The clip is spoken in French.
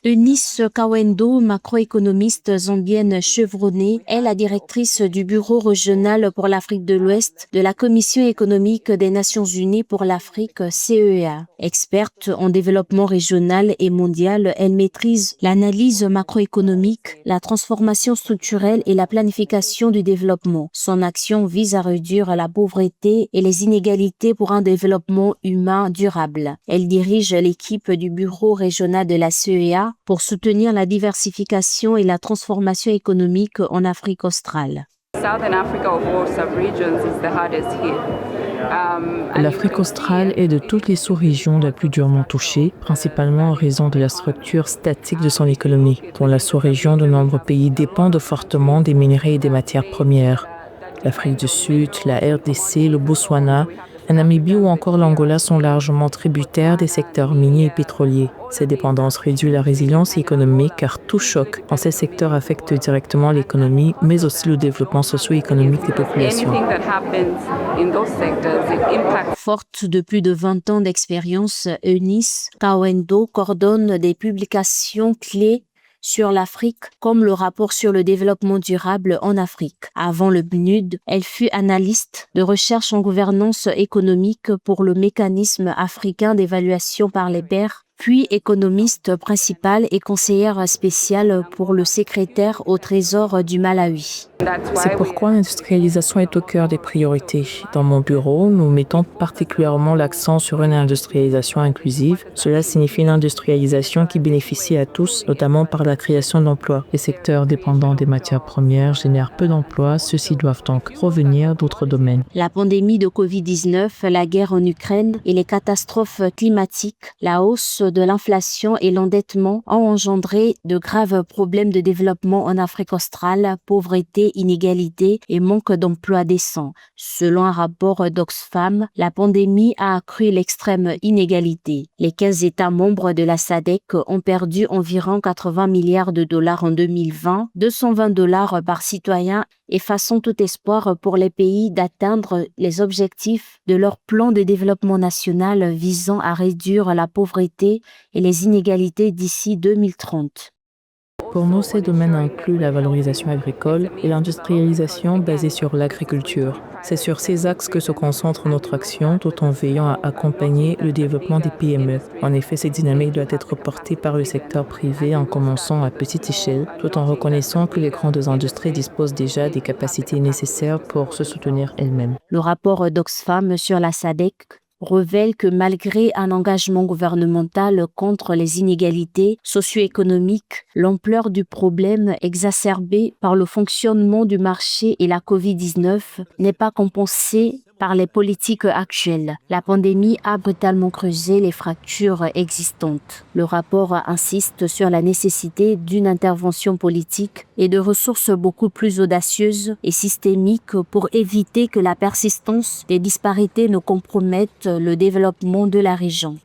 Eunice Kawendo, macroéconomiste zambienne chevronnée, est la directrice du Bureau régional pour l'Afrique de l'Ouest de la Commission économique des Nations Unies pour l'Afrique, CEA. Experte en développement régional et mondial, elle maîtrise l'analyse macroéconomique, la transformation structurelle et la planification du développement. Son action vise à réduire la pauvreté et les inégalités pour un développement humain durable. Elle dirige l'équipe du Bureau régional de la CEA pour soutenir la diversification et la transformation économique en Afrique australe. L'Afrique australe est de toutes les sous-régions la plus durement touchée, principalement en raison de la structure statique de son économie. Dans la sous-région, de nombreux pays dépendent fortement des minerais et des matières premières. L'Afrique du Sud, la RDC, le Botswana, la Namibie ou encore l'Angola sont largement tributaires des secteurs miniers et pétroliers. Cette dépendance réduit la résilience économique car tout choc dans ces secteurs affecte directement l'économie, mais aussi le développement socio-économique des populations. Forte de plus de 20 ans d'expérience, Eunice Kawendo coordonne des publications clés sur l'Afrique, comme le rapport sur le développement durable en Afrique. Avant le PNUD, elle fut analyste de recherche en gouvernance économique pour le mécanisme africain d'évaluation par les pairs, puis économiste principale et conseillère spéciale pour le secrétaire au Trésor du Malawi. C'est pourquoi l'industrialisation est au cœur des priorités. Dans mon bureau, nous mettons particulièrement l'accent sur une industrialisation inclusive. Cela signifie une industrialisation qui bénéficie à tous, notamment par la création d'emplois. Les secteurs dépendants des matières premières génèrent peu d'emplois, ceux-ci doivent donc provenir d'autres domaines. La pandémie de Covid-19, la guerre en Ukraine et les catastrophes climatiques, la hausse de l'inflation et l'endettement ont engendré de graves problèmes de développement en Afrique australe, pauvreté, inégalités et manque d'emplois décents. Selon un rapport d'Oxfam, la pandémie a accru l'extrême inégalité. Les 15 États membres de la SADC ont perdu environ 80 milliards de dollars en 2020, 220 dollars par citoyen, effaçant tout espoir pour les pays d'atteindre les objectifs de leur plan de développement national visant à réduire la pauvreté et les inégalités d'ici 2030. Pour nous, ces domaines incluent la valorisation agricole et l'industrialisation basée sur l'agriculture. C'est sur ces axes que se concentre notre action tout en veillant à accompagner le développement des PME. En effet, cette dynamique doit être portée par le secteur privé en commençant à petite échelle, tout en reconnaissant que les grandes industries disposent déjà des capacités nécessaires pour se soutenir elles-mêmes. Le rapport d'Oxfam sur la SADC révèle que malgré un engagement gouvernemental contre les inégalités socio-économiques, l'ampleur du problème exacerbé par le fonctionnement du marché et la Covid-19 n'est pas compensée par les politiques actuelles. La pandémie a brutalement creusé les fractures existantes. Le rapport insiste sur la nécessité d'une intervention politique et de ressources beaucoup plus audacieuses et systémiques pour éviter que la persistance des disparités ne compromette le développement de la région.